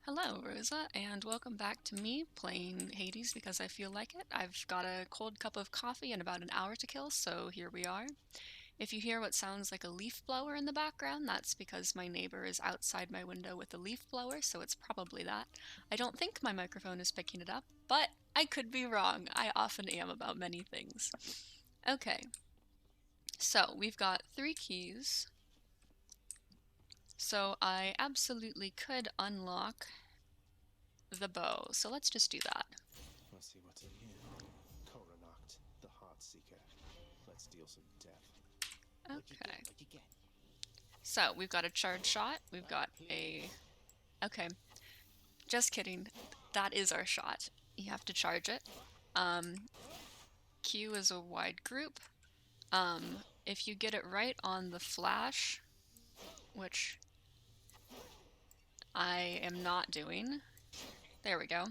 Hello, Rosa, and welcome back to me playing Hades because I feel like it. I've got a cold cup of coffee and about an hour to kill, so here we are. If you hear what sounds like a leaf blower in the background, that's because my neighbor is outside my window with a leaf blower, so it's probably that. I don't think my microphone is picking it up, but I could be wrong. I often am about many things. Okay, so we've got 3 keys. So I absolutely could unlock the bow, so let's just do that. Let's see what's in here. Coronacht, the Heart Seeker. Let's deal some death. Okay. So we've got a charge shot. We've got a... Okay. Just kidding. That is our shot. You have to charge it. Q is a wide group. If you get it right on the flash, which I am not doing. There we go.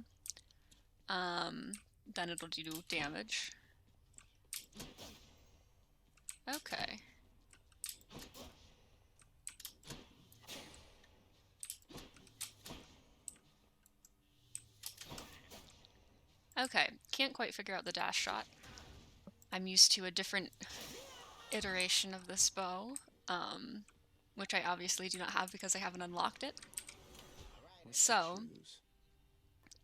Then it'll do damage. Okay. Okay, can't quite figure out the dash shot. I'm used to a different iteration of this bow, which I obviously do not have because I haven't unlocked it. So,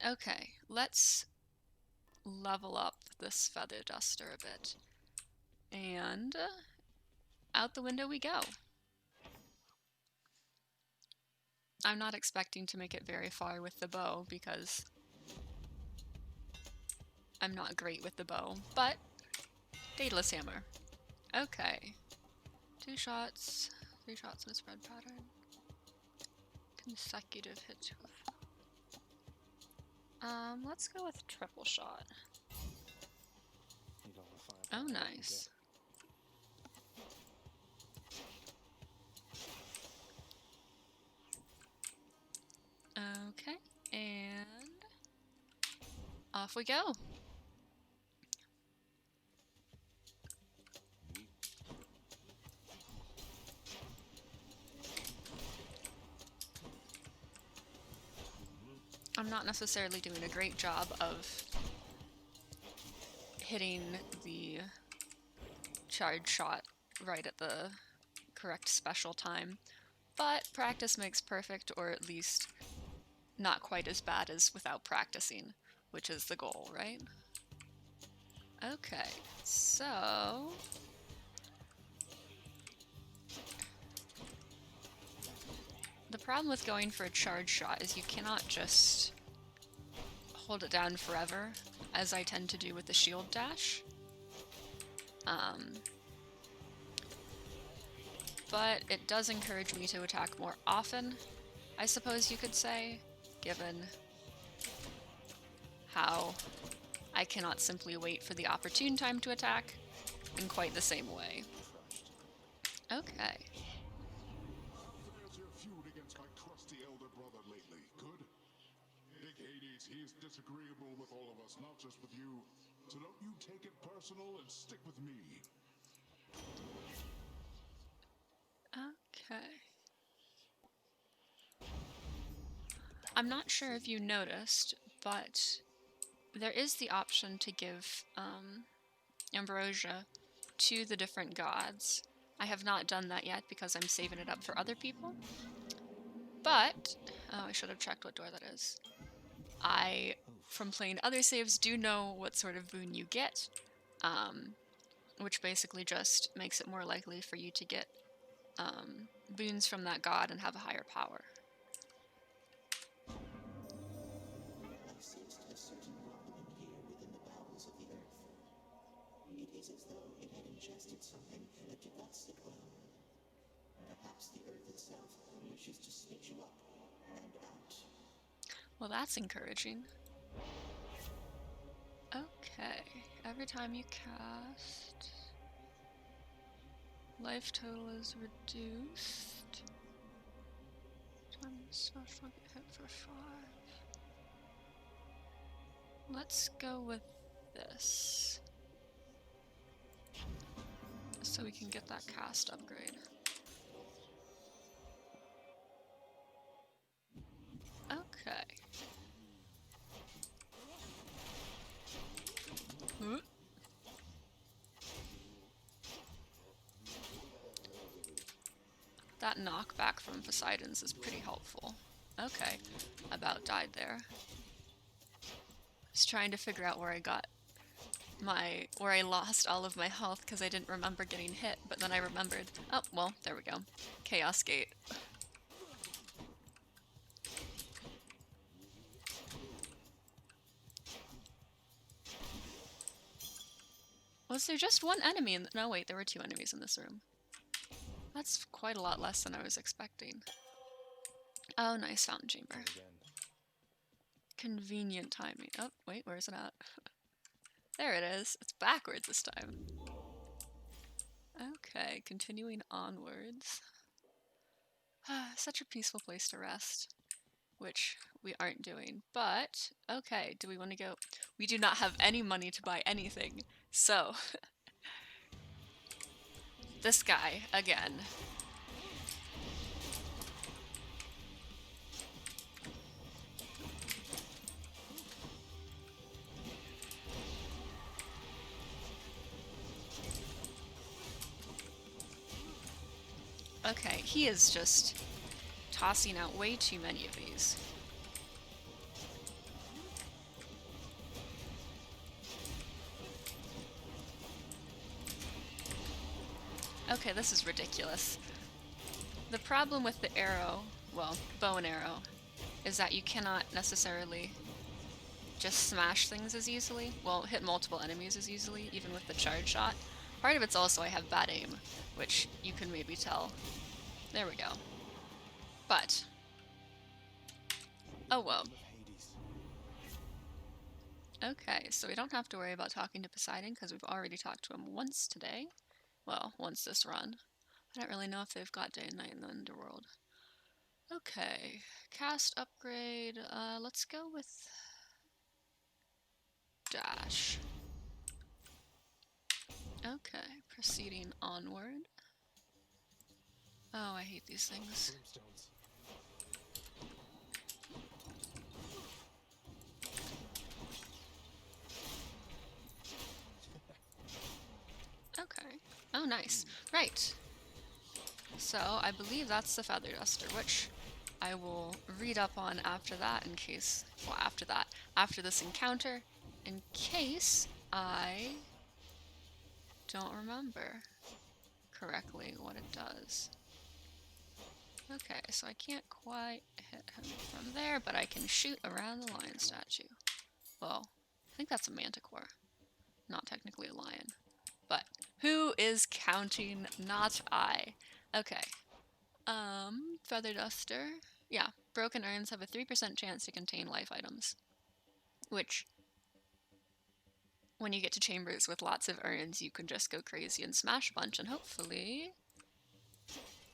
okay, let's level up this feather duster a bit. And out the window we go. I'm not expecting to make it very far with the bow because I'm not great with the bow, but Daedalus Hammer. Okay. 2 shots, 3 shots in a spread pattern. Consecutive hit to a let's go with triple shot. Oh, nice. Okay, and off we go. I'm not necessarily doing a great job of hitting the charge shot right at the correct special time, but practice makes perfect, or at least not quite as bad as without practicing, which is the goal, right? Okay, so... The problem with going for a charge shot is you cannot just hold it down forever, as I tend to do with the shield dash. But it does encourage me to attack more often, I suppose you could say, given how I cannot simply wait for the opportune time to attack in quite the same way. Okay. There's your feud against my crusty elder brother lately. Good? Big Hades, he is disagreeable with all of us, not just with you. So don't you take it personal and stick with me. Okay. I'm not sure if you noticed, but there is the option to give ambrosia to the different gods. I have not done that yet because I'm saving it up for other people. But, oh, I should have checked what door that is. I, from playing other saves, do know what sort of boon you get, which basically just makes it more likely for you to get boons from that god and have a higher power. I sensed a certain problem in here within the bowels of the earth. It is as though it had ingested something that did not sit well. Perhaps the earth itself wishes to spit you up and out. Well, that's encouraging. Okay, every time you cast, life total is reduced. Time special get hit for 5. Let's go with this, so we can get that cast upgrade. Okay. that knockback from Poseidon's is pretty helpful. Okay, I about died there. Just trying to figure out where I got where I lost all of my health because I didn't remember getting hit, but then I remembered. Oh, well, there we go. Chaos Gate. Was there just one enemy in no, wait, there were 2 enemies in this room. That's quite a lot less than I was expecting. Oh, nice fountain chamber. Convenient timing. Oh, wait, where is it at? There it is. It's backwards this time. Okay, continuing onwards. Such a peaceful place to rest, which we aren't doing. But, okay, do we want to go? We do not have any money to buy anything, so this guy, again. Okay, he is just tossing out way too many of these. Okay, this is ridiculous. The problem with the arrow, well, bow and arrow, is that you cannot necessarily just smash things as easily. Well, hit multiple enemies as easily, even with the charge shot. Part of it's also I have bad aim, which you can maybe tell. There we go. But, oh well. Okay, so we don't have to worry about talking to Poseidon because we've already talked to him once today. Well, once this run. I don't really know if they've got day and night in the underworld. Okay, cast upgrade. Let's go with dash. Okay, proceeding onward. Oh, I hate these things. Okay. Oh, nice. Right. So, I believe that's the Feather Duster, which I will read up on after that in case... Well, after that. After this encounter, in case I don't remember correctly what it does. Okay, so I can't quite hit him from there, but I can shoot around the lion statue. Well, I think that's a manticore. Not technically a lion. But who is counting? Not I. Okay. Feather Duster. Yeah, broken urns have a 3% chance to contain life items. Which, when you get to chambers with lots of urns, you can just go crazy and smash a bunch, and hopefully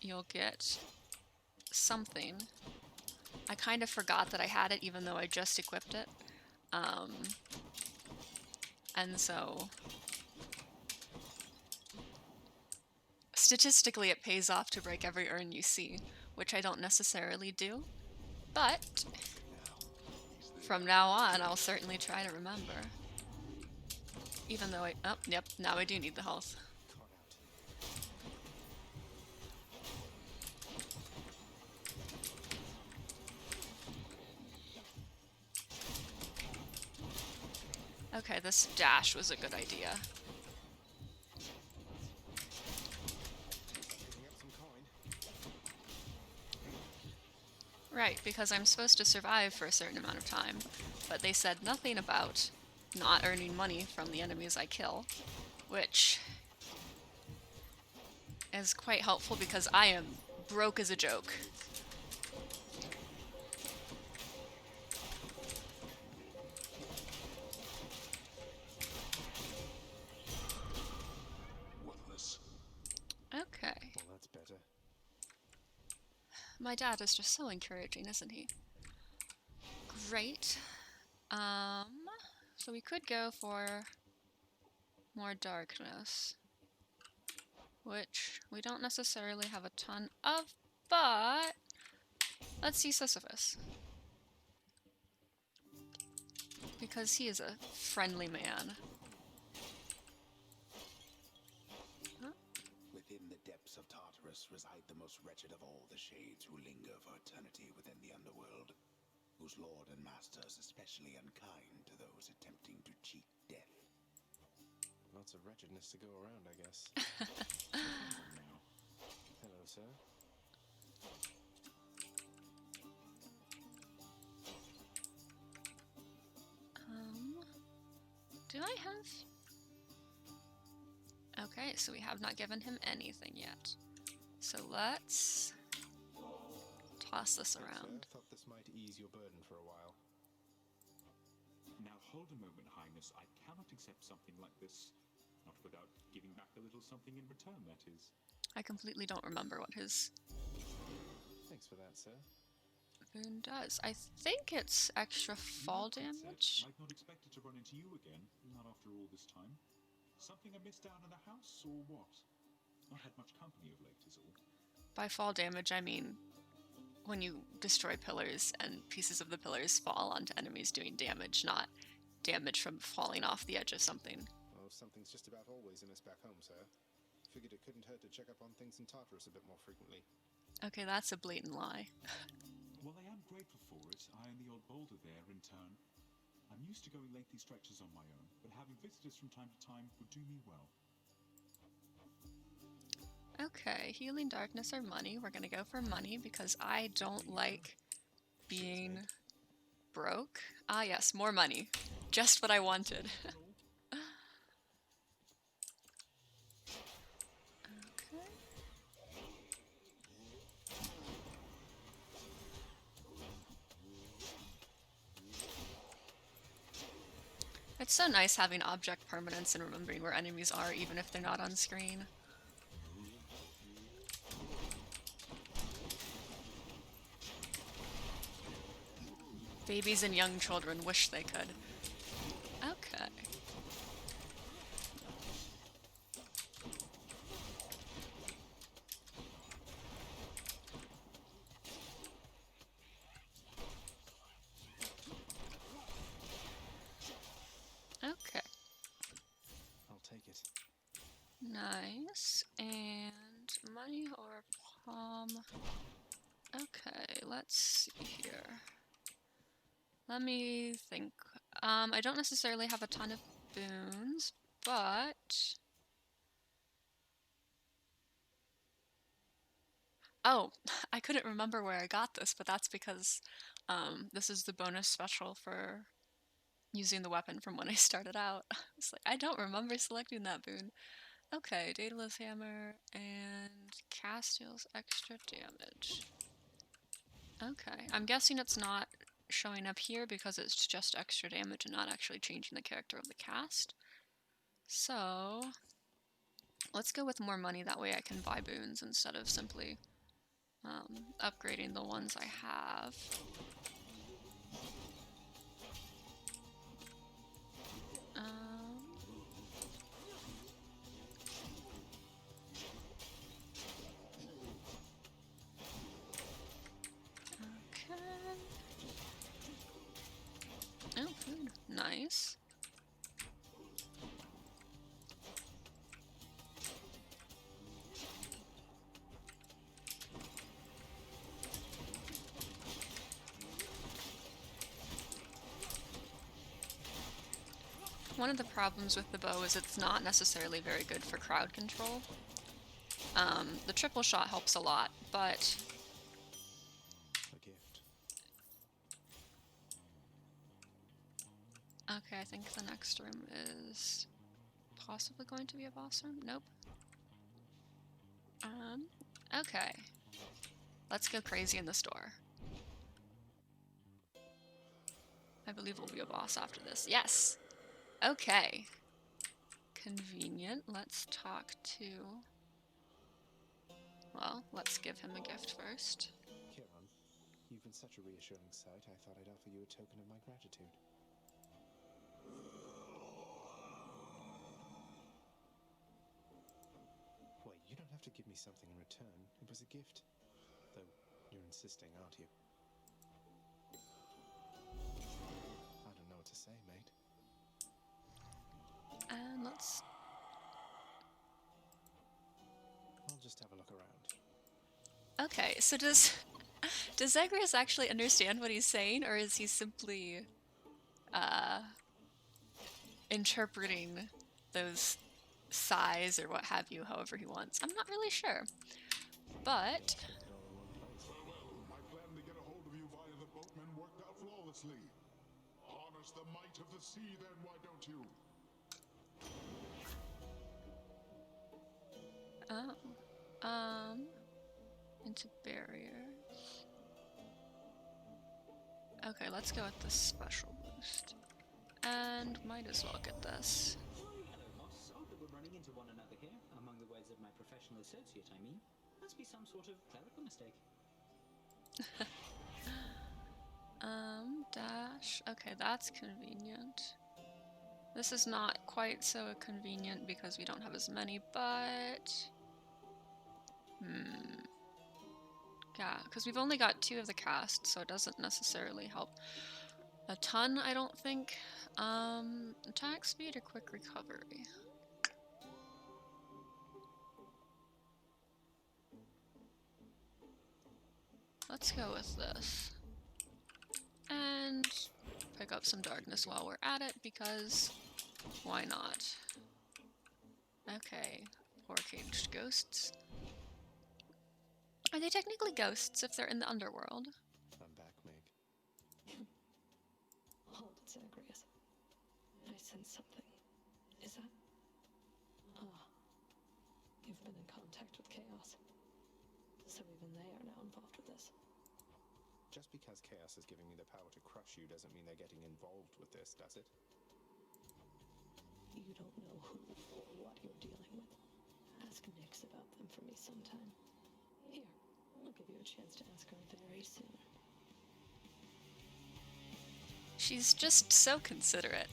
you'll get something. I kind of forgot that I had it even though I just equipped it. And so statistically it pays off to break every urn you see, which I don't necessarily do, but from now on I'll certainly try to remember. Even though oh, yep, now I do need the health. Okay, this dash was a good idea. Right, because I'm supposed to survive for a certain amount of time, but they said nothing about not earning money from the enemies I kill, which is quite helpful because I am broke as a joke. Okay. Well, that's better. My dad is just so encouraging, isn't he? Great. So we could go for more darkness, which we don't necessarily have a ton of, but let's see Sisyphus. Because he is a friendly man. Within the depths of Tartarus shadows reside the most wretched of all the shades who linger for eternity within the underworld, whose lord and master is especially unkind to those attempting to cheat death. Lots of wretchedness to go around, I guess. Hello, sir. Do I have... Okay, so we have not given him anything yet. So let's toss this around. Sir, thought this might ease your burden for a while. Now hold a moment, Highness. I cannot accept something like this. Not without giving back a little something in return, that is. I completely don't remember what his Thanks for that, sir. boon does. I think it's extra fall You know, damage. Princess, I'd not expected to run into you again, not after all this time. Something amiss down in the house, or what? Not had much company of late, is all. By fall damage, I mean when you destroy pillars and pieces of the pillars fall onto enemies doing damage, not damage from falling off the edge of something. Well, something's just about always in us back home, sir. Figured it couldn't hurt to check up on things in Tartarus a bit more frequently. Okay, that's a blatant lie. Well, I am grateful for it. I and the old boulder there, in turn. I'm used to going lengthy stretches on my own, but having visitors from time to time would do me well. Okay, healing darkness or money. We're gonna go for money because I don't like being broke. Ah yes, more money. Just what I wanted. Okay. It's so nice having object permanence and remembering where enemies are even if they're not on screen. Babies and young children wish they could. Okay. Okay. I'll take it. Nice. And money or palm. Okay, let's see here. Let me think. I don't necessarily have a ton of boons, but... Oh, I couldn't remember where I got this, but that's because this is the bonus special for using the weapon from when I started out. It's like, I don't remember selecting that boon. Okay, Daedalus Hammer and cast deals extra damage. Okay, I'm guessing it's not showing up here because it's just extra damage and not actually changing the character of the cast. So, let's go with more money, that way I can buy boons instead of simply upgrading the ones I have. Oh, food. Nice. One of the problems with the bow is it's not necessarily very good for crowd control. The triple shot helps a lot, but... A gift. Okay, I think the next room is possibly going to be a boss room. Nope. Okay. Let's go crazy in the store. I believe we'll be a boss after this. Yes! Okay. Convenient. Let's talk to... Well, let's give him a gift first. Kiran, you've been such a reassuring sight, I thought I'd offer you a token of my gratitude. Wait, you don't have to give me something in return. It was a gift. Though, you're insisting, aren't you? I don't know what to say, mate. And let's... I'll just have a look around. Okay, so does Zagreus actually understand what he's saying, or is he simply interpreting those sighs or what have you, however he wants? I'm not really sure, but My plan to get a hold of you via the boatman worked out flawlessly. Harness the might of the sea then, why don't you? into barrier. Okay, let's go with the special boost. And might as well get this. Hello, Moss. Odd that we're running into one another here. Among the words of my professional associate, I mean. Must be some sort of clerical mistake. Dash. Okay, that's convenient. This is not quite so convenient because we don't have as many, but... Yeah, because we've only got 2 of the cast, so it doesn't necessarily help a ton, I don't think. Attack speed or quick recovery? Let's go with this. And pick up some darkness while we're at it, because why not? Okay, 4 caged ghosts. Are they technically ghosts if they're in the underworld? I'm back, Meg. Hold it, Zagreus. I sense something. Is that... Ah. You've been in contact with Chaos. So even they are now involved with this. Just because Chaos is giving me the power to crush you doesn't mean they're getting involved with this, does it? You don't know who or what you're dealing with. Ask Nyx about them for me sometime. Here, I'll give you a chance to ask her very soon. She's just so considerate.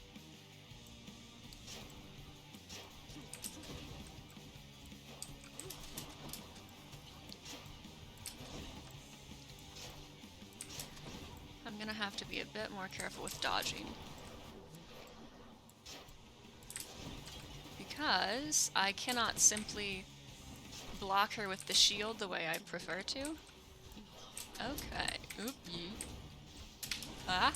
I'm gonna have to be a bit more careful with dodging. Because I cannot simply block her with the shield the way I prefer to. Okay. Oop ye. Ah.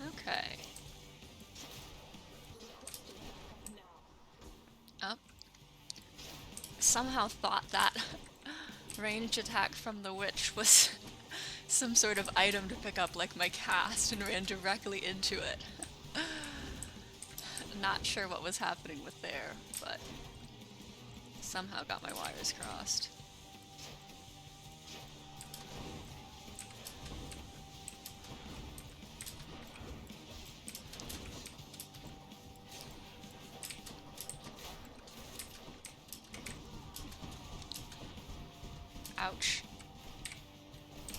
Okay. Up. Somehow thought that range attack from the witch was some sort of item to pick up like my cast and ran directly into it. Not sure what was happening with there, but somehow got my wires crossed. Ouch.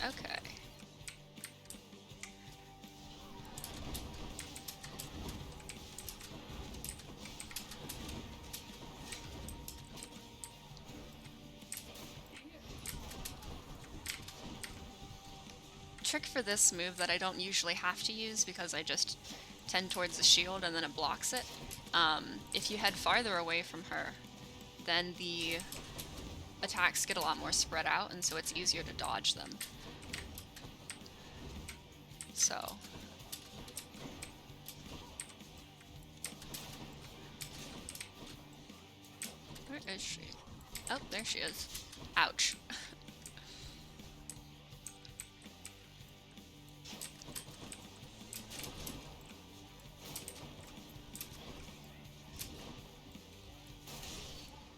Okay. Trick for this move that I don't usually have to use because I just tend towards the shield and then it blocks it. If you head farther away from her, then the attacks get a lot more spread out, and so it's easier to dodge them. So. Where is she? Oh, there she is. Ouch.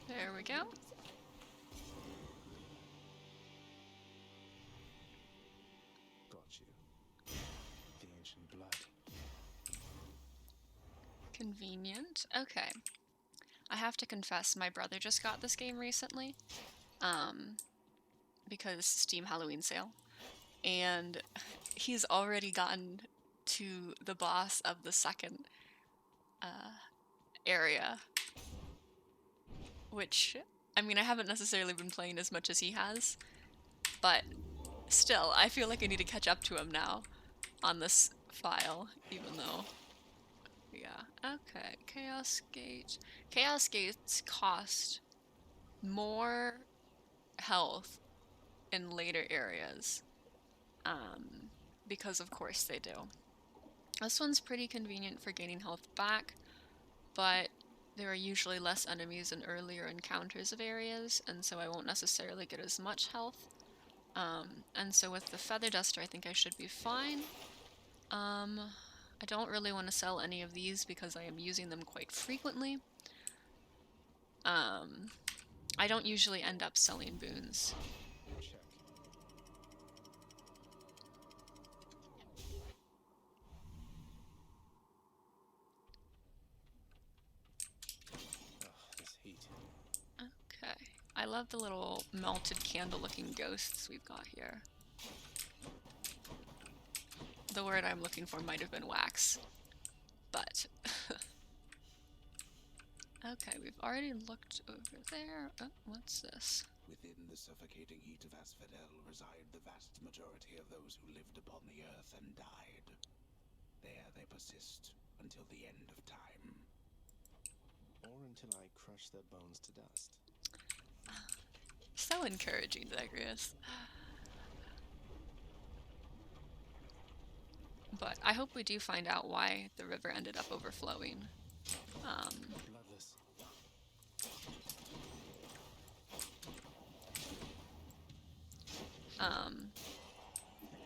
There we go. Got you. The ancient blood. Convenient. Okay. I have to confess, my brother just got this game recently. Because Steam Halloween sale. And he's already gotten to the boss of the second area. Which, I mean, I haven't necessarily been playing as much as he has, but still, I feel like I need to catch up to him now on this file, even though, yeah, Okay, Chaos Gate. Chaos Gates cost more health in later areas. Because of course they do. This one's pretty convenient for gaining health back, but there are usually less enemies in earlier encounters of areas, and so I won't necessarily get as much health. And so with the Feather Duster, I think I should be fine. I don't really want to sell any of these because I am using them quite frequently. I don't usually end up selling boons. Check. Ugh, this heat. Okay. I love the little melted candle looking ghosts we've got here. The word I'm looking for might have been wax, but okay, we've already looked over there. Oh, what's this? Within the suffocating heat of Asphodel reside the vast majority of those who lived upon the earth and died. There they persist until the end of time. Or until I crush their bones to dust. So encouraging, Zagreus. But I hope we do find out why the river ended up overflowing. Bloodless.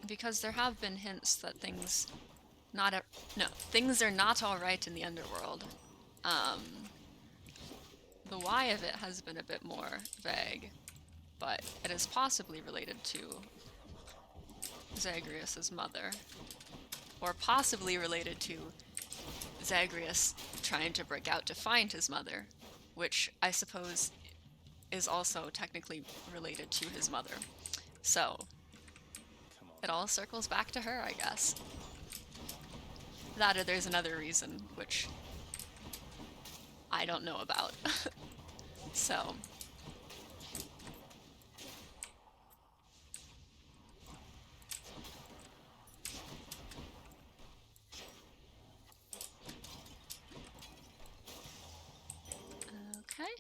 Because there have been hints that things are not all right in the underworld. The why of it has been a bit more vague, but it is possibly related to Zagreus's mother, or possibly related to Zagreus trying to break out to find his mother, which I suppose is also technically related to his mother. So it all circles back to her, I guess. That or there's another reason, which I don't know about. So okay.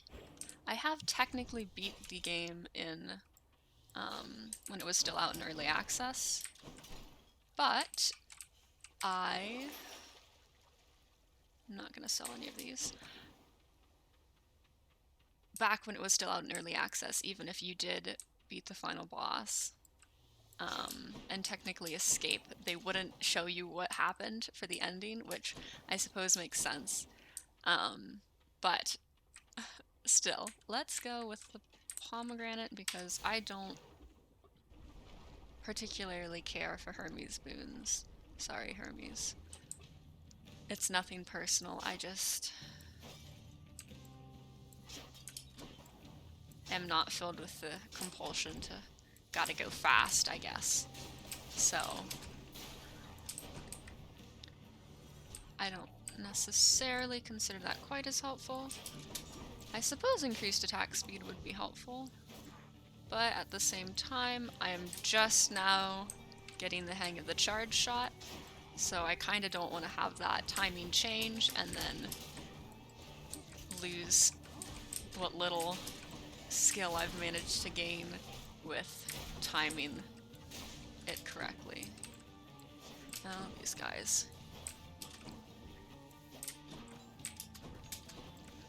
I have technically beat the game in when it was still out in early access, but I'm not gonna sell any of these. Back when it was still out in early access, even if you did beat the final boss and technically escape, they wouldn't show you what happened for the ending, which I suppose makes sense. But still, let's go with the pomegranate because I don't particularly care for Hermes boons. Sorry, Hermes. It's nothing personal, I just am not filled with the compulsion to gotta go fast, I guess. So I don't necessarily consider that quite as helpful. I suppose increased attack speed would be helpful, but at the same time, I am just now getting the hang of the charge shot, so I kind of don't want to have that timing change and then lose what little skill I've managed to gain with timing it correctly. Oh, these guys.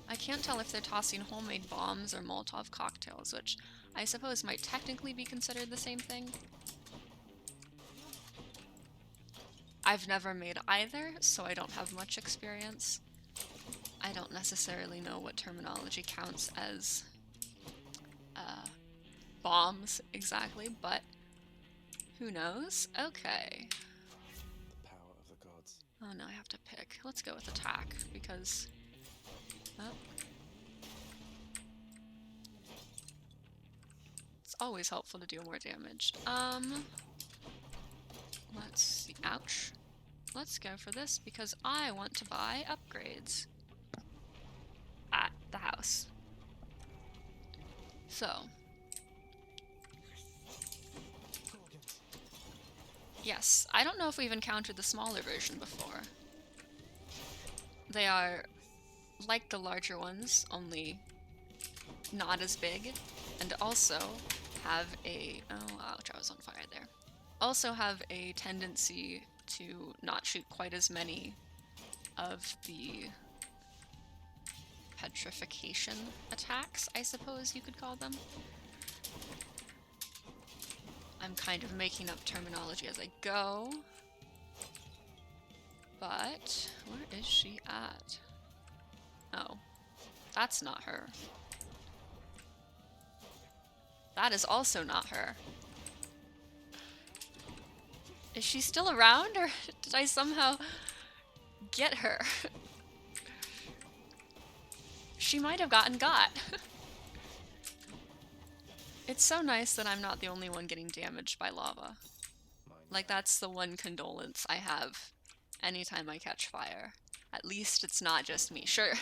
I can't tell if they're tossing homemade bombs or Molotov cocktails, which I suppose might technically be considered the same thing. I've never made either, so I don't have much experience. I don't necessarily know what terminology counts as bombs exactly, but who knows? Okay. The power of the gods. Oh no, I have to pick. Let's go with attack, because... oh. It's always helpful to do more damage. Let's see. Ouch. Let's go for this, because I want to buy upgrades at the house. So... yes, I don't know if we've encountered the smaller version before. They are like the larger ones, only not as big, and also have a... oh, ouch, I was on fire there. Also have a tendency to not shoot quite as many of the petrification attacks, I suppose you could call them. I'm kind of making up terminology as I go. But where is she at? Oh, that's not her. That is also not her. Is she still around, or did I somehow get her? She might have gotten got. It's so nice that I'm not the only one getting damaged by lava. Like, that's the one condolence I have anytime I catch fire. At least it's not just me. Sure,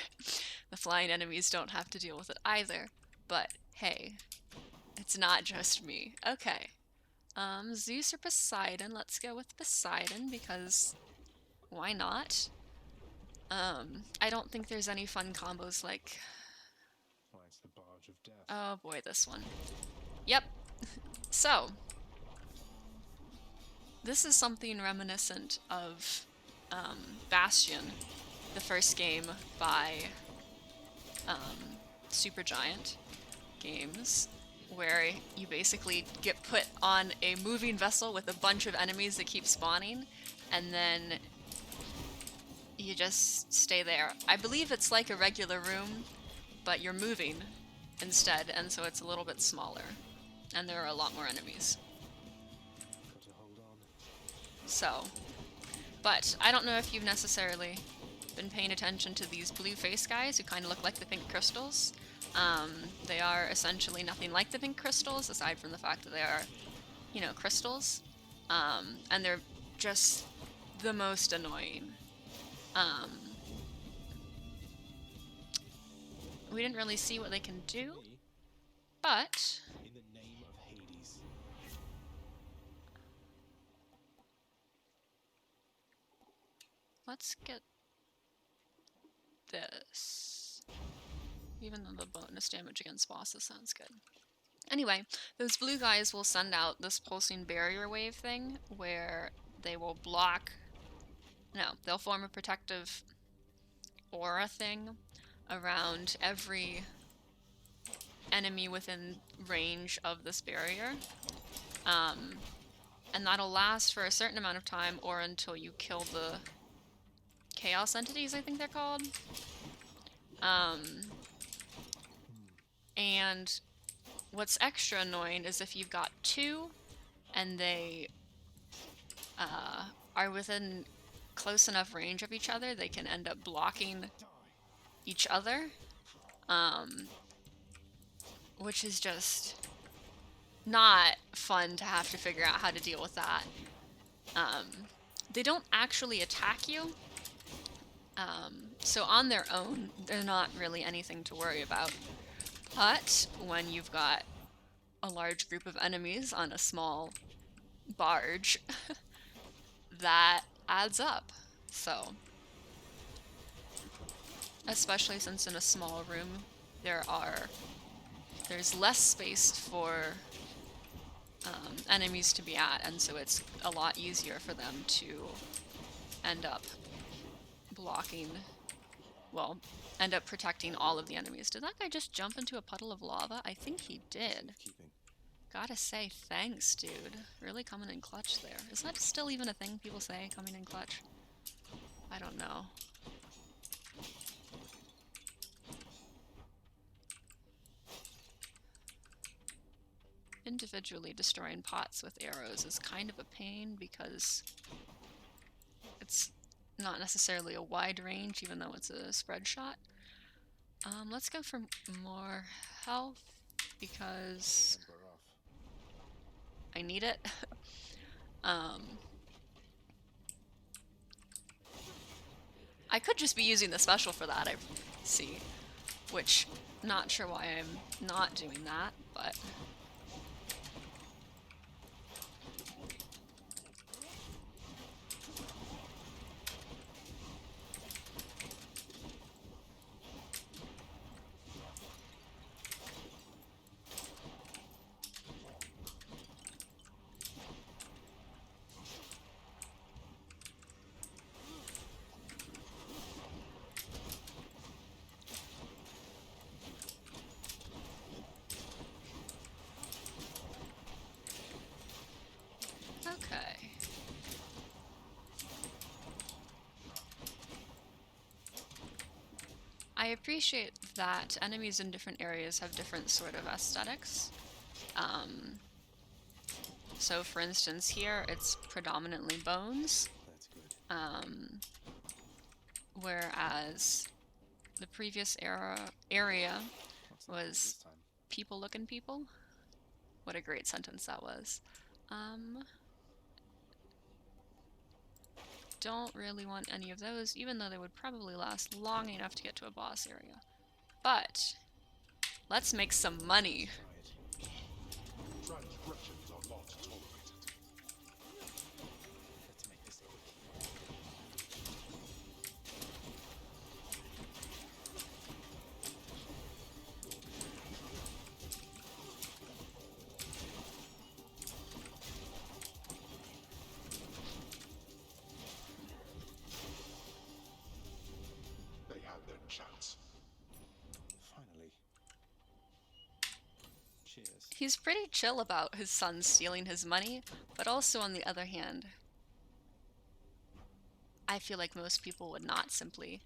the flying enemies don't have to deal with it either, but hey, it's not just me. Okay. Zeus or Poseidon? Let's go with Poseidon, because why not? I don't think there's any fun combos like... Why, it's the barge of death. oh boy, this one. Yep. So, this is something reminiscent of Bastion, the first game by Supergiant Games, where you basically get put on a moving vessel with a bunch of enemies that keep spawning, and then you just stay there. I believe it's like a regular room, but you're moving instead, and so it's a little bit smaller, and there are a lot more enemies. Got to hold on. So, but I don't know if you've necessarily been paying attention to these blue face guys who kind of look like the pink crystals. They are essentially nothing like the pink crystals, aside from the fact that they are, you know, crystals. And they're just the most annoying. We didn't really see what they can do, but... In the name of Hades. let's get this. Even though the bonus damage against bosses sounds good. Anyway, those blue guys will send out this pulsing barrier wave thing where they will block... no, they'll form a protective aura thing around every enemy within range of this barrier. And that'll last for a certain amount of time, or until you kill the chaos entities, I think they're called. And what's extra annoying is if you've got two and they are within close enough range of each other, they can end up blocking each other, which is just not fun to have to figure out how to deal with that. They don't actually attack you, so on their own, they're not really anything to worry about. But when you've got a large group of enemies on a small barge, that adds up. So, especially since in a small room there's less space for enemies to be at, and so it's a lot easier for them to end up blocking, well, end up protecting all of the enemies. Did that guy just jump into a puddle of lava? I think he did. Keeping. Gotta say, thanks, dude. Really coming in clutch there. Is that still even a thing people say, coming in clutch? I don't know. Individually destroying pots with arrows is kind of a pain because it's not necessarily a wide range, even though it's a spread shot. Let's go for more health because Temper off. I need it. I could just be using the special for that, I see. Which, not sure why I'm not doing that, but... appreciate that enemies in different areas have different sort of aesthetics. So for instance here it's predominantly bones, That's good. whereas the previous area What's that was this time? people looking people. What a great sentence that was. Don't really want any of those, even though they would probably last long enough to get to a boss area. But let's make some money. Try it. Transgressions are not tolerated. Let's make this quick. They had their chance. Finally. Cheers. He's pretty chill about his son stealing his money, but also on the other hand, I feel like most people would not simply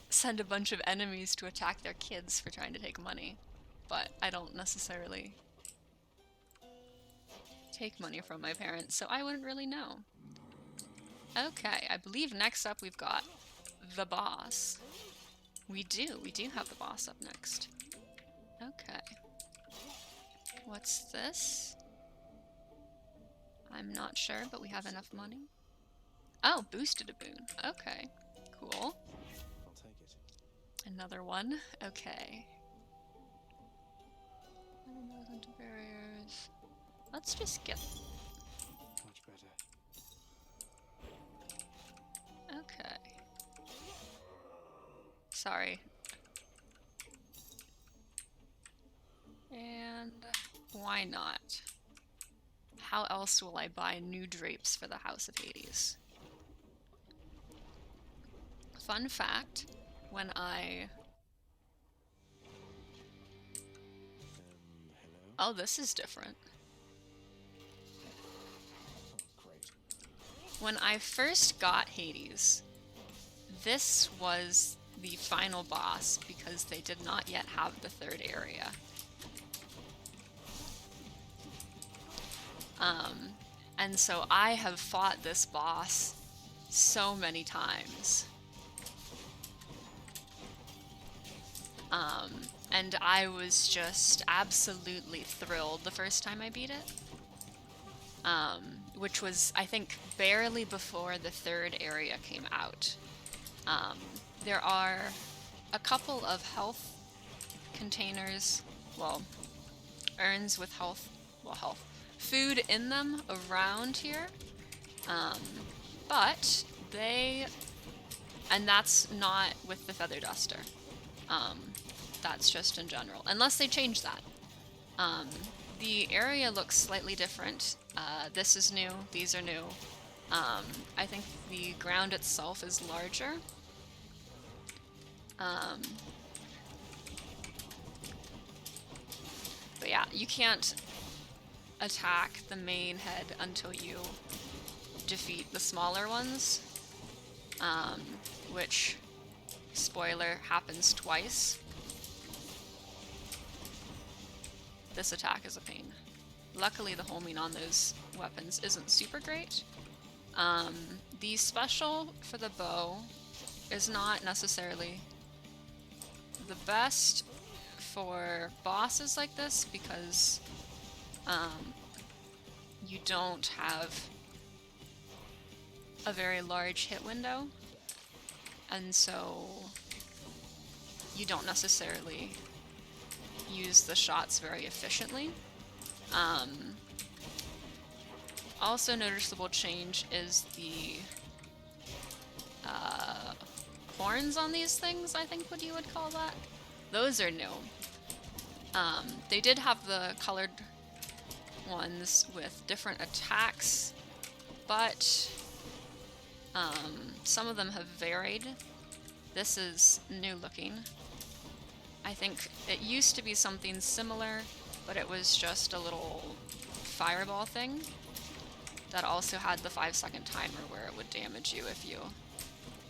send a bunch of enemies to attack their kids for trying to take money. But I don't necessarily take money from my parents, so I wouldn't really know. Okay, I believe next up we've got the boss. We do have the boss up next. Okay. What's this? I'm not sure, but we have enough money. Oh, boosted a boon. Okay, cool. I'll take it. Another one. Okay. Into barriers. Let's just get. Much better. Okay. Sorry. And why not? How else will I buy new drapes for the House of Hades? Fun fact, when I... Hello? Oh, this is different. Oh, great. When I first got Hades, this was the final boss because they did not yet have the third area. And so I have fought this boss so many times. And I was just absolutely thrilled the first time I beat it. Which was, I think, barely before the third area came out. There are a couple of health containers, well, urns with health, food in them around here. But they, and that's not with the feather duster. That's just in general, unless they change that. The area looks slightly different. This is new, these are new. I think the ground itself is larger. But yeah, you can't attack the main head until you defeat the smaller ones. Which, spoiler, happens twice. This attack is a pain. Luckily the homing on those weapons isn't super great. The special for the bow is not necessarily the best for bosses like this because you don't have a very large hit window, and so you don't necessarily use the shots very efficiently. Also noticeable change is the horns on these things, I think what you would call that. Those are new. They did have the colored ones with different attacks, but some of them have varied. This is new looking. I think it used to be something similar, but it was just a little fireball thing that also had the 5-second timer where it would damage you if you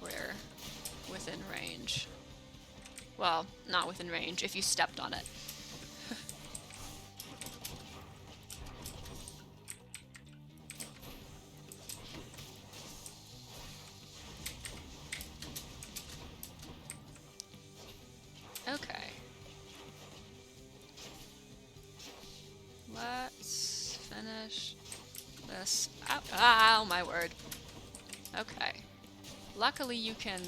were within range. Well, not within range, if you stepped on it. Okay. Let's finish this out. Ow, my word. Okay. Luckily you can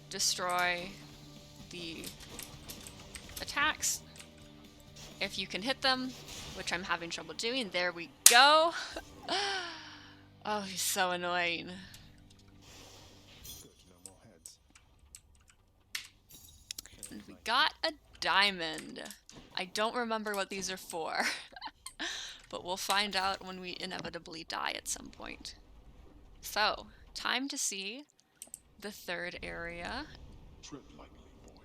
destroy the attacks if you can hit them, which I'm having trouble doing. There we go. Oh, he's so annoying. Good, no more heads. And we got a diamond. I don't remember what these are for, but we'll find out when we inevitably die at some point. So, time to see the third area. Tread lightly, boy.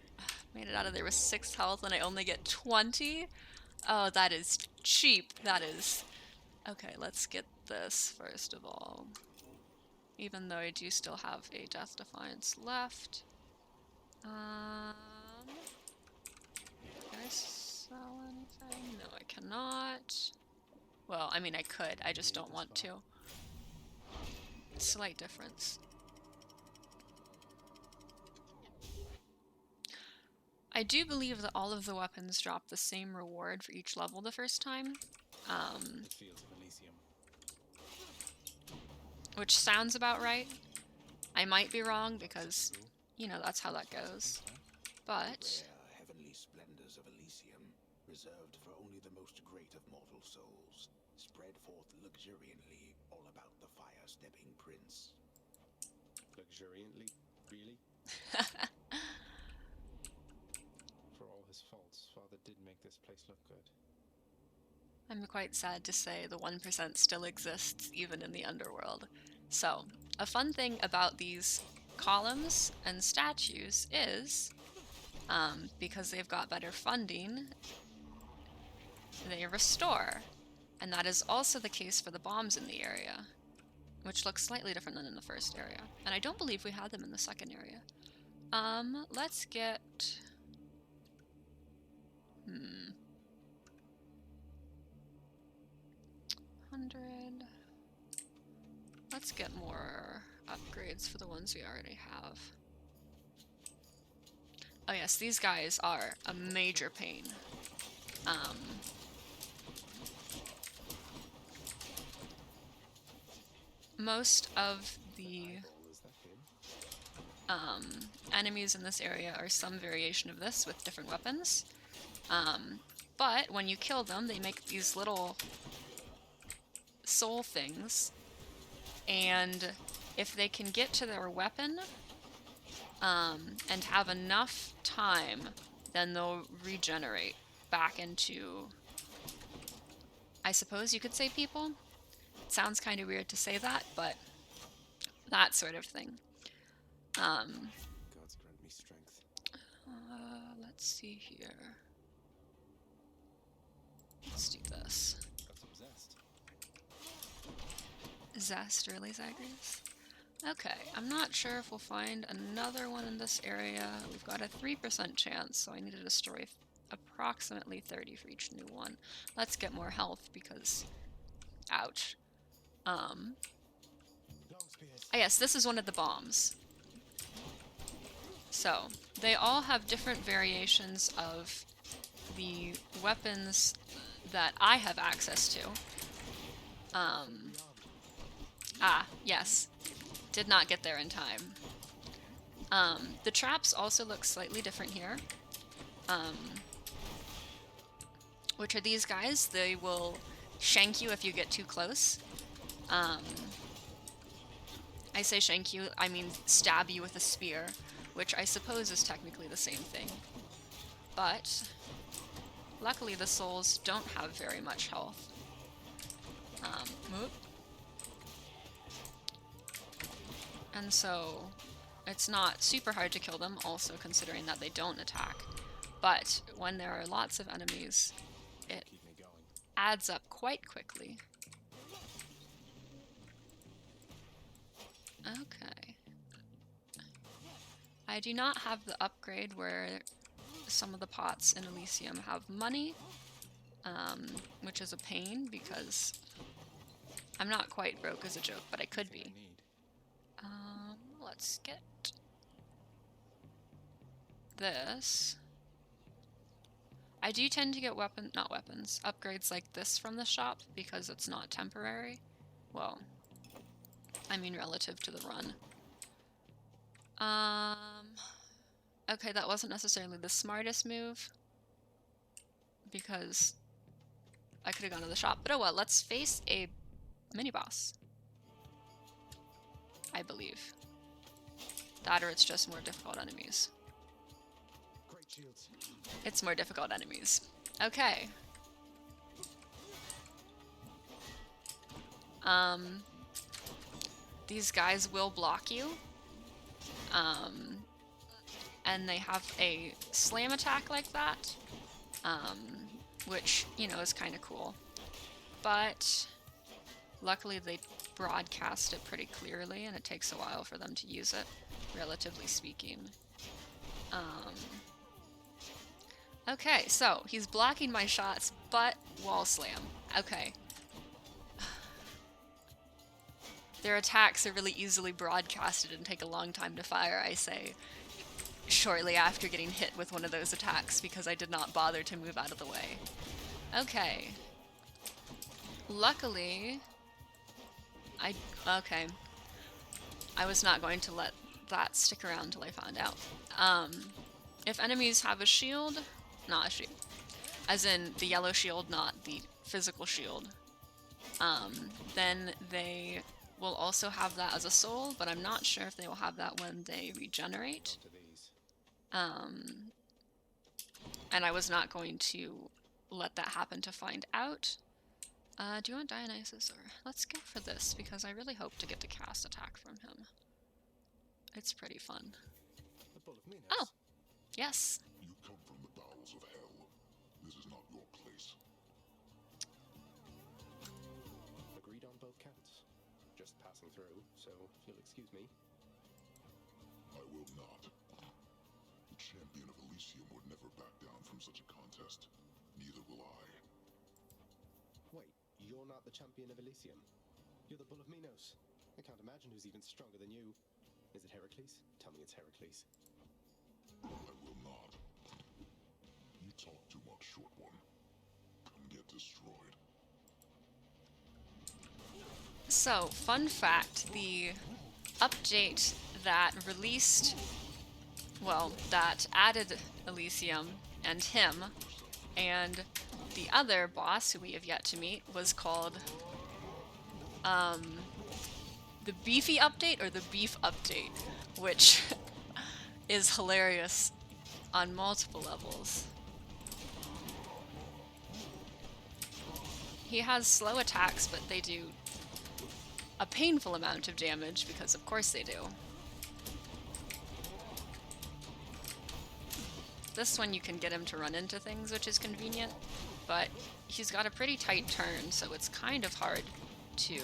Made it out of there with 6 health and I only get 20? Oh, that is cheap. That is... Okay, let's get this first of all. Even though I do still have a Death Defiance left. Can I sell anything? No, I cannot. Well, I mean I could, I just don't want to. Slight difference. I do believe that all of the weapons drop the same reward for each level the first time. The fields of Elysium. Which sounds about right. I might be wrong because, you know, that's how that goes. But... Rare heavenly splendors of Elysium, reserved for only the most great of mortal souls, spread forth luxuriantly all about the fire-stepping prince. Luxuriantly? Really? For all his faults, Father did make this place look good. I'm quite sad to say the 1% still exists even in the underworld. So, a fun thing about these columns and statues is, because they've got better funding, they restore. And that is also the case for the bombs in the area, which looks slightly different than in the first area. And I don't believe we had them in the second area. Let's get... 100. Let's get more upgrades for the ones we already have. Oh yes, these guys are a major pain. Most of the enemies in this area are some variation of this with different weapons. But when you kill them, they make these little soul things, and if they can get to their weapon and have enough time, then they'll regenerate back into, I suppose you could say, people. It sounds kind of weird to say that, but that sort of thing. Gods grant me strength. Let's see here. Let's do this. Got some zest. Zest, really, Zagreus? Okay, I'm not sure if we'll find another one in this area. We've got a 3% chance, so I need to destroy approximately 30 for each new one. Let's get more health because... ouch. Oh yes, this is one of the bombs. So, they all have different variations of the weapons that I have access to. Yes. Did not get there in time. The traps also look slightly different here. Which are these guys. They will shank you if you get too close. I say shank you, I mean stab you with a spear, which I suppose is technically the same thing. But luckily the souls don't have very much health. And so it's not super hard to kill them, also considering that they don't attack. But when there are lots of enemies, it adds up quite quickly. Okay. I do not have the upgrade where some of the pots in Elysium have money, which is a pain because I'm not quite broke as a joke, but I could be. Let's get this. I do tend to get not weapons, upgrades like this from the shop because it's not temporary. Well, I mean relative to the run. Okay, that wasn't necessarily the smartest move because I could have gone to the shop, but oh well, let's face a mini-boss. I believe. That or it's just more difficult enemies. Great shields. It's more difficult enemies. Okay. These guys will block you. And they have a slam attack like that, which, you know, is kind of cool. But luckily they broadcast it pretty clearly, and it takes a while for them to use it, relatively speaking. Okay, so he's blocking my shots, but wall slam. Okay. Their attacks are really easily broadcasted and take a long time to fire, I say, shortly after getting hit with one of those attacks because I did not bother to move out of the way. Okay. Luckily, okay. I was not going to let that stick around until I found out. If enemies have a shield, not a shield, as in the yellow shield, not the physical shield, then they will also have that as a soul, but I'm not sure if they will have that when they regenerate. And I was not going to let that happen to find out. Do you want Dionysus, or let's go for this because I really hope to get the cast attack from him. It's pretty fun. The Bull of Minos. Oh, yes. You come from the bowels of hell. This is not your place. Agreed on both counts. Just passing through, so if you'll excuse me. I will not. The champion of Elysium would never back down from such a contest. Neither will I. Wait, you're not the champion of Elysium? You're the Bull of Minos. I can't imagine who's even stronger than you. Is it Heracles? Tell me it's Heracles. I will not. You talk too much, short one. Come get destroyed. So, fun fact, the update that released, well, that added Elysium and him, and the other boss who we have yet to meet was called, the Beefy Update or the Beef Update, which is hilarious on multiple levels. He has slow attacks, but they do a painful amount of damage, because of course they do. This one you can get him to run into things, which is convenient, but he's got a pretty tight turn, so it's kind of hard to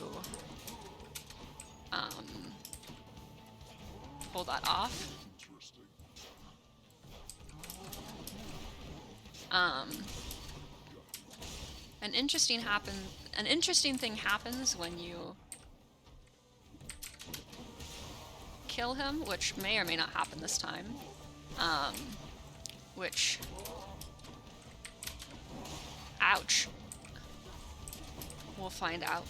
pull that off. An interesting thing happens when you kill him, which may or may not happen this time. Which, ouch. We'll find out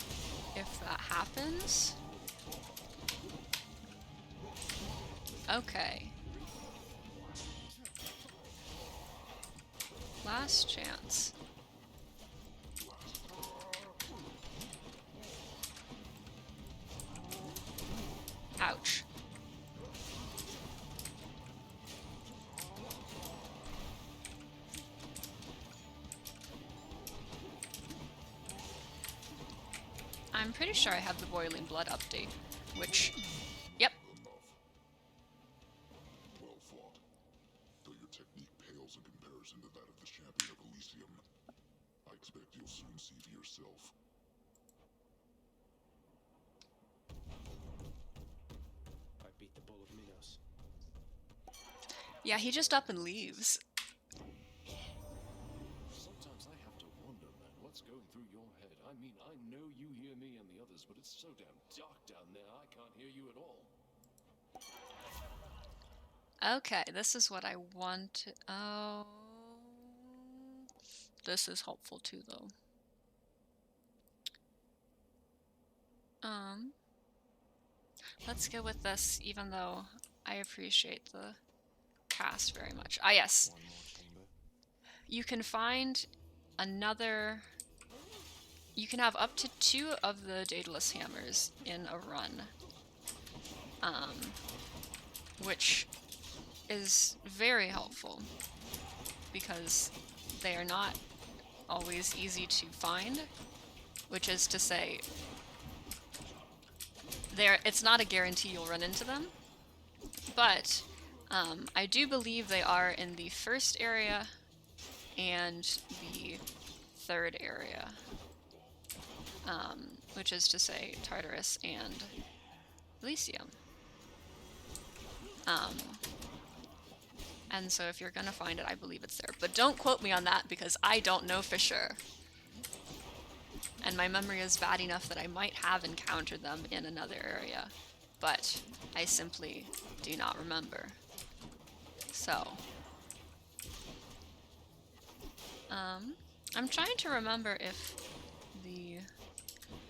if that happens. Okay. Last chance. Ouch. I'm pretty sure I have the Boiling Blood update, which, yep. Well fought. Though your technique pales in comparison to that of the champion of Elysium, I expect you'll soon see for yourself. I beat the Bull of Minos. Yeah, he just up and leaves. Sometimes I have to wonder, man, what's going through your head. I mean, I know you hear me and the others, but it's so damn dark down there, I can't hear you at all. Okay, this is what I want. Oh, this is helpful too, though. Let's go with this, even though I appreciate the cast very much. Ah, yes. One more chamber. You can find another. You can have up to 2 of the Daedalus hammers in a run, which is very helpful because they are not always easy to find, which is to say, it's not a guarantee you'll run into them, but I do believe they are in the first area and the third area, which is to say Tartarus and Elysium. And so if you're gonna find it, I believe it's there. But don't quote me on that because I don't know for sure. And my memory is bad enough that I might have encountered them in another area, but I simply do not remember. So, I'm trying to remember if the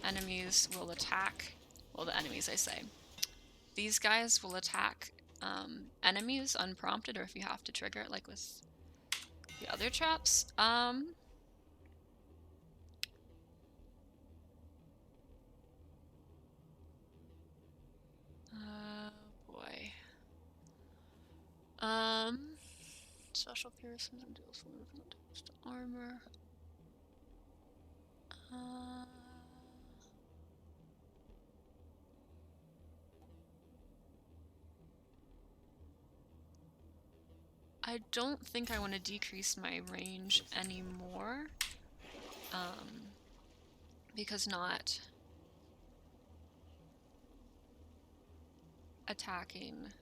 enemies will attack, well, the enemies, I say. These guys will attack enemies unprompted, or if you have to trigger it, like with the other traps. Boy. Special piercings and deals to armor. I don't think I want to decrease my range anymore, because not attacking,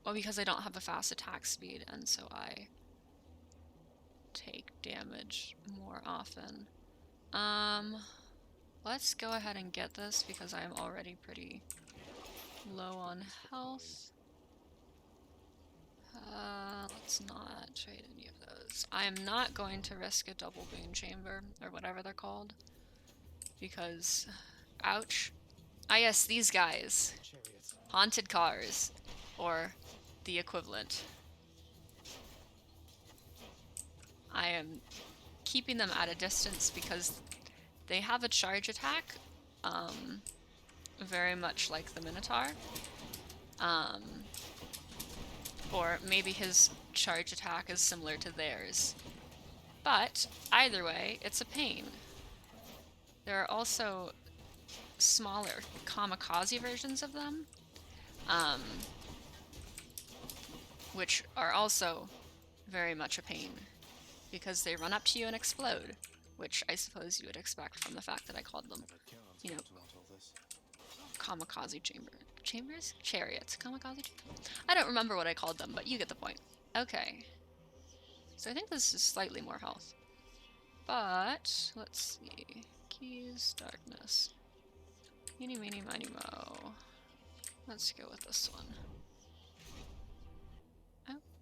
well, because I don't have a fast attack speed, and so I take damage more often. Let's go ahead and get this because I'm already pretty low on health. Let's not trade any of those. I am not going to risk a double boon chamber, or whatever they're called, because, ouch. Ah yes, these guys. Chariots. Haunted cars, or the equivalent. I am keeping them at a distance because they have a charge attack, very much like the Minotaur. Or maybe his charge attack is similar to theirs. But, either way, it's a pain. There are also smaller kamikaze versions of them, which are also very much a pain, because they run up to you and explode, which I suppose you would expect from the fact that I called them, you know, kamikaze chambers? Chariots. Kamikaze? I don't remember what I called them, but you get the point. Okay. So I think this is slightly more health. But, let's see. Keys, darkness. Eeny, meeny, miny, mo. Let's go with this one.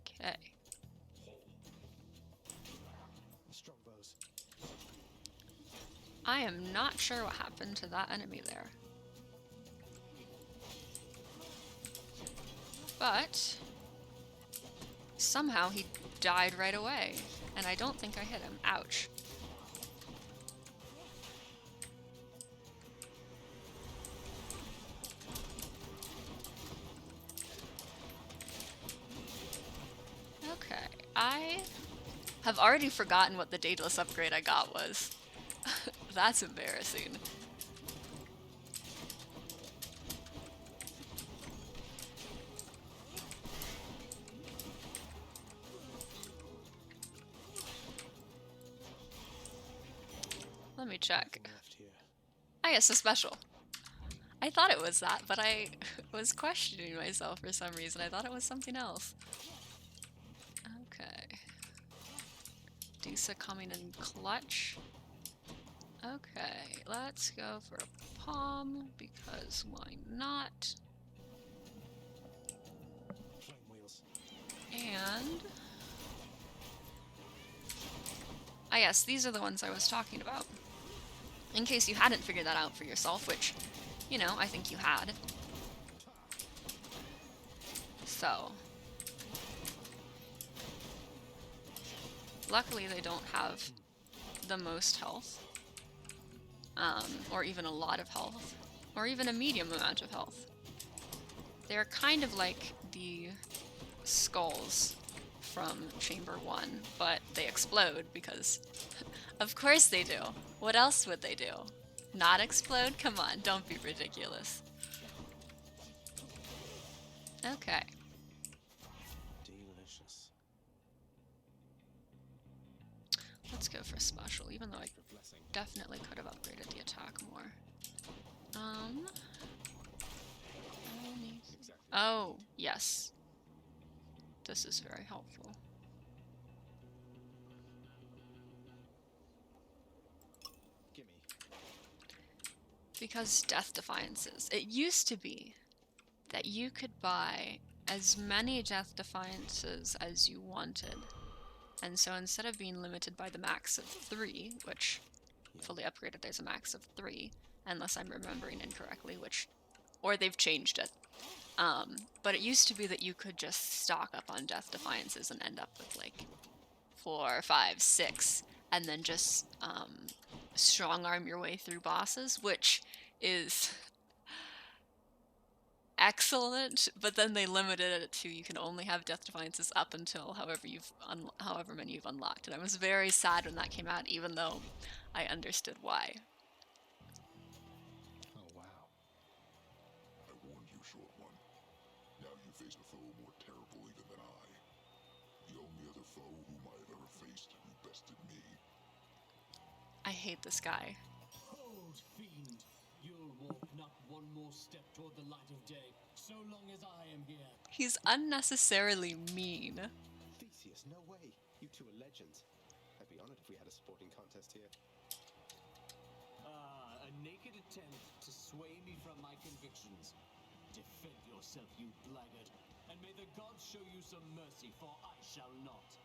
Okay. Strong bows. I am not sure what happened to that enemy there. But somehow he died right away, and I don't think I hit him. Ouch. Okay, I have already forgotten what the Daedalus upgrade I got was. That's embarrassing. Let me check. Left here. Ah, yes, a special. I thought it was that, but I was questioning myself for some reason. I thought it was something else. Disa coming in clutch. Okay, let's go for a palm, because why not? Flame wheels. And... ah yes, these are the ones I was talking about. In case you hadn't figured that out for yourself, which, you know, I think you had. So... luckily they don't have the most health. Or even a lot of health. Or even a medium amount of health. They're kind of like the skulls from Chamber 1, but they explode because of course they do. What else would they do? Not explode? Come on, don't be ridiculous. Okay. Delicious. Let's go for special, even though I definitely could have upgraded the attack more. Oh, yes. This is very helpful. Gimme. Because Death Defiances. It used to be that you could buy as many Death Defiances as you wanted. And so instead of being limited by the max of 3, which fully upgraded there's a max of 3, unless I'm remembering incorrectly, which, or they've changed it. But it used to be that you could just stock up on Death Defiances and end up with like 4, 5, 6, and then just strong arm your way through bosses, which is excellent, but then they limited it to you can only have Death Defiances up until however many you've unlocked. And I was very sad when that came out, even though I understood why. Oh, wow. I warned you, short one. Now you face a foe more terrible even than I. The only other foe whom I have ever faced who bested me. I hate this guy. Hold, fiend! You'll walk not one more step toward the light of day, so long as I am here. He's unnecessarily mean. Theseus, no way. You two are legends. I'd be honored if we had a sporting contest here. Ah, a naked attempt to sway me from my convictions. Defend yourself, you blackguard, and may the gods show you some mercy, for I shall not.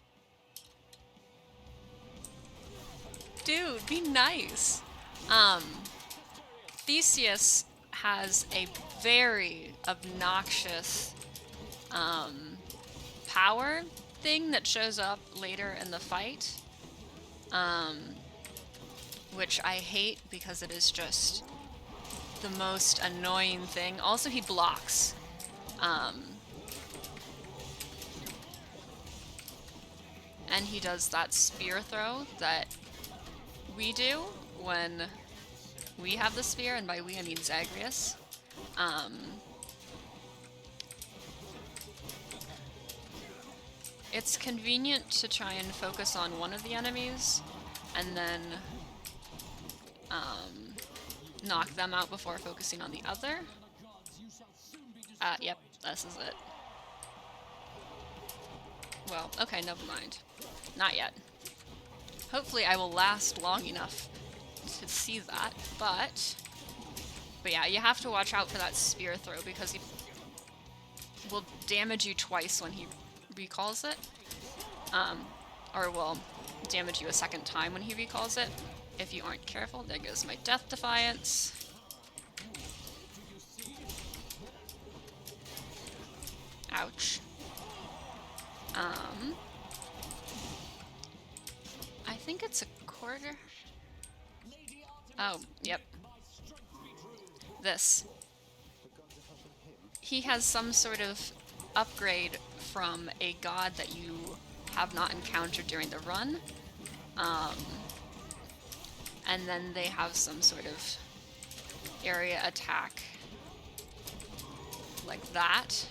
Dude, be nice. Theseus has a very obnoxious power thing that shows up later in the fight, which I hate because it is just the most annoying thing. Also, he blocks. And he does that spear throw that we do when we have the spear, and by we I mean Zagreus. It's convenient to try and focus on one of the enemies and then knock them out before focusing on the other. Yep, this is it. Well, okay, never mind. Not yet. Hopefully I will last long enough to see that, but yeah, you have to watch out for that spear throw because he will damage you twice when he recalls it, or will damage you a second time when he recalls it if you aren't careful. There goes my Death Defiance. Ouch. I think it's a quarter. Oh, yep. This. He has some sort of upgrade from a god that you have not encountered during the run. And then they have some sort of area attack like that.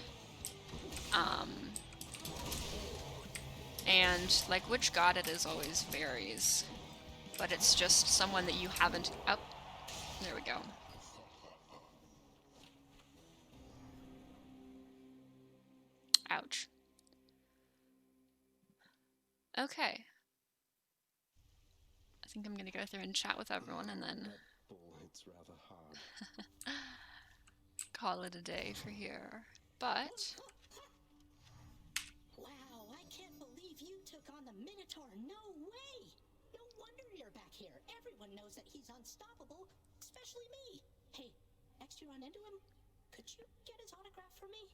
And like which god it is always varies, but it's just someone that you haven't. Oh, there we go. Ouch. Okay. think I'm gonna go through and chat with everyone and then That ball hits rather hard. call it a day for here. But Wow, I can't believe you took on the Minotaur. No way! No wonder you're back here. Everyone knows that he's unstoppable, especially me. Hey, next you run into him, could you get his autograph for me?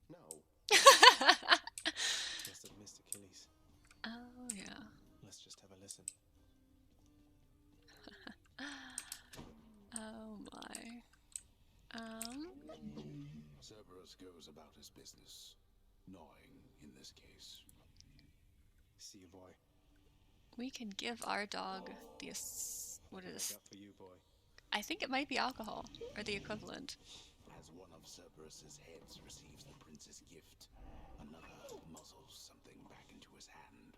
No. Must have missed Achilles. oh yeah. Let's just have a listen. Oh my. Cerberus goes about his business, gnawing in this case. See you, boy. We can give our dog the what I is? got for you, boy. I think it might be alcohol or the equivalent. As one of Cerberus's heads receives the prince's gift, another muzzles something back into his hand.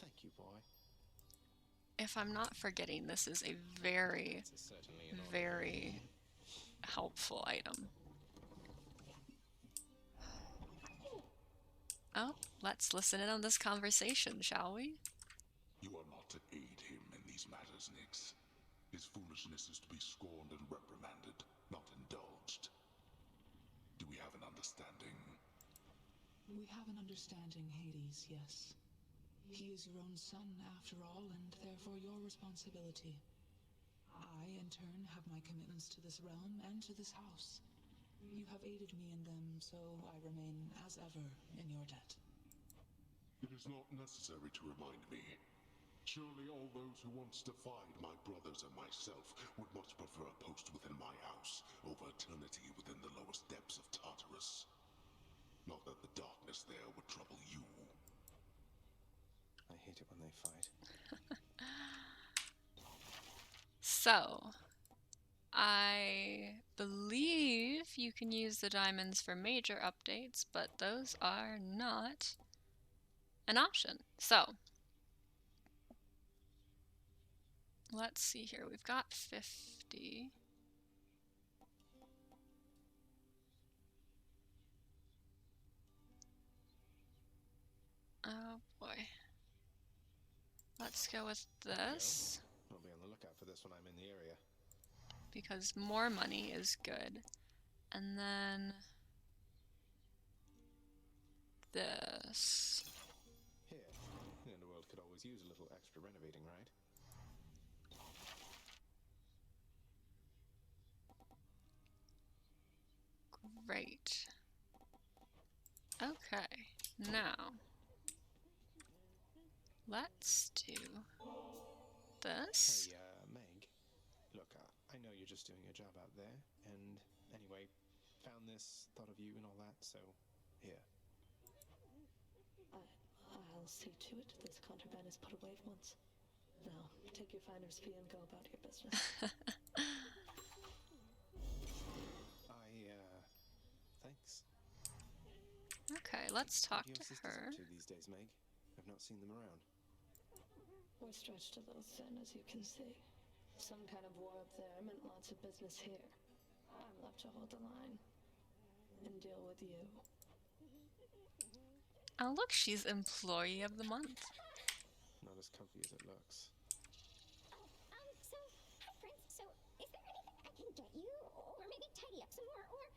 Thank you, boy. If I'm not forgetting, this is a very, This is certainly an honor. very helpful item. Oh, let's listen in on this conversation, shall we? You are not to aid him in these matters, Nyx. His foolishness is to be scorned and reprimanded, not indulged. Do we have an understanding? We have an understanding, Hades, yes. He is your own son, after all, and therefore your responsibility. I, in turn, have my commitments to this realm and to this house. You have aided me in them, so I remain, as ever, in your debt. It is not necessary to remind me. Surely all those who once defied my brothers and myself would much prefer a post within my house over eternity within the lowest depths of Tartarus. Not that the darkness there would trouble you. I hate it when they fight. So, I believe you can use the diamonds for major updates, but those are not an option. So, let's see here. We've got 50. Oh boy. Let's go with this, I'll be on the lookout for this when I'm in the area. because more money is good. And then this. Here, the underworld could always use a little extra renovating, right? Great. Okay, now let's do this. Hey, Meg. Look, I know you're just doing your job out there, and anyway, found this, thought of you and all that, so here. I'll see to it this contraband is put away at once. Now, take your finder's fee and go about your business. Thanks. Okay, let's talk What are your to sisters her. up to these days, Meg? I've not seen them around. We're stretched a little thin, as you can see. Some kind of war up there meant lots of business here. I'm left to hold the line and deal with you. Oh look, she's Employee of the Month. Not as comfy as it looks. So, hi friends. So, is there anything I can get you? Or maybe tidy up some more? Or,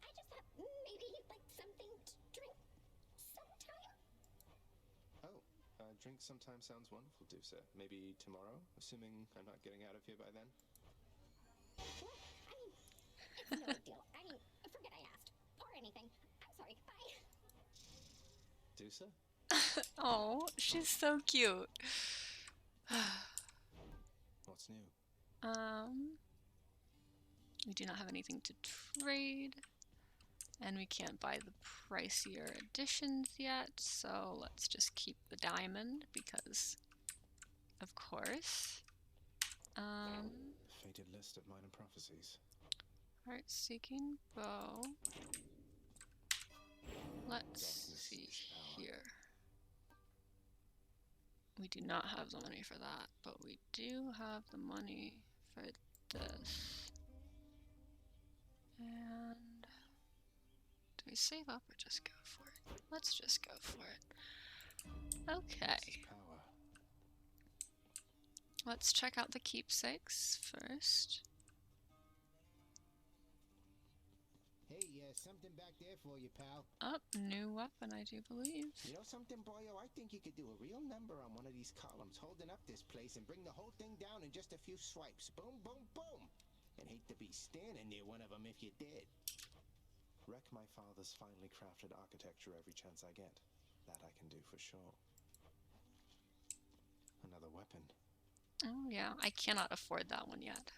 I just thought maybe you'd like something to drink sometime? Oh, drink sometime sounds wonderful, Dusa. Maybe tomorrow, assuming I'm not getting out of here by then? What? I mean, it's no big deal. I mean, forget I asked. Or anything. I'm sorry. Bye. Dusa? Oh, she's so cute. What's new? We do not have anything to trade, and we can't buy the pricier editions yet, so let's just keep the diamond because, of course. Fated list of minor prophecies. Heart-seeking bow. Let's see here. We do not have the money for that, but we do have the money for this. And we save up or just go for it? Let's just go for it. Okay. Let's check out the keepsakes first. Hey, something back there for you, pal. Up, new weapon, I do believe. You know something, boyo? I think you could do a real number on one of these columns, holding up this place and bring the whole thing down in just a few swipes. Boom, boom, boom. And hate to be standing near one of them if you did. Wreck my father's finely crafted architecture every chance I get. That I can do for sure. Another weapon. Oh yeah, I cannot afford that one yet.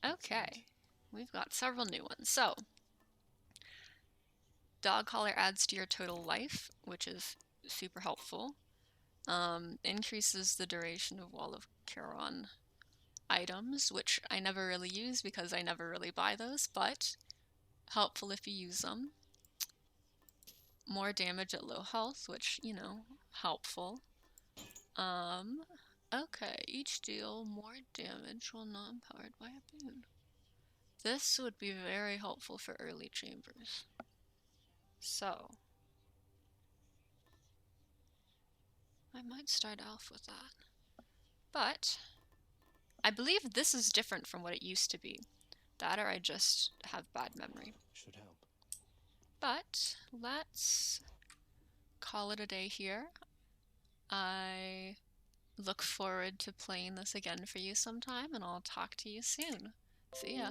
Okay, we've got several new ones. So, dog collar adds to your total life, which is super helpful. Increases the duration of Wall of Charon items, which I never really use because I never really buy those, but helpful if you use them. More damage at low health, which, you know, helpful. Okay, each deal more damage while not empowered by a boon. This would be very helpful for early chambers. So, I might start off with that. But, I believe this is different from what it used to be. That or I just have bad memory. Should help. But, let's call it a day here. I look forward to playing this again for you sometime, and I'll talk to you soon. See ya.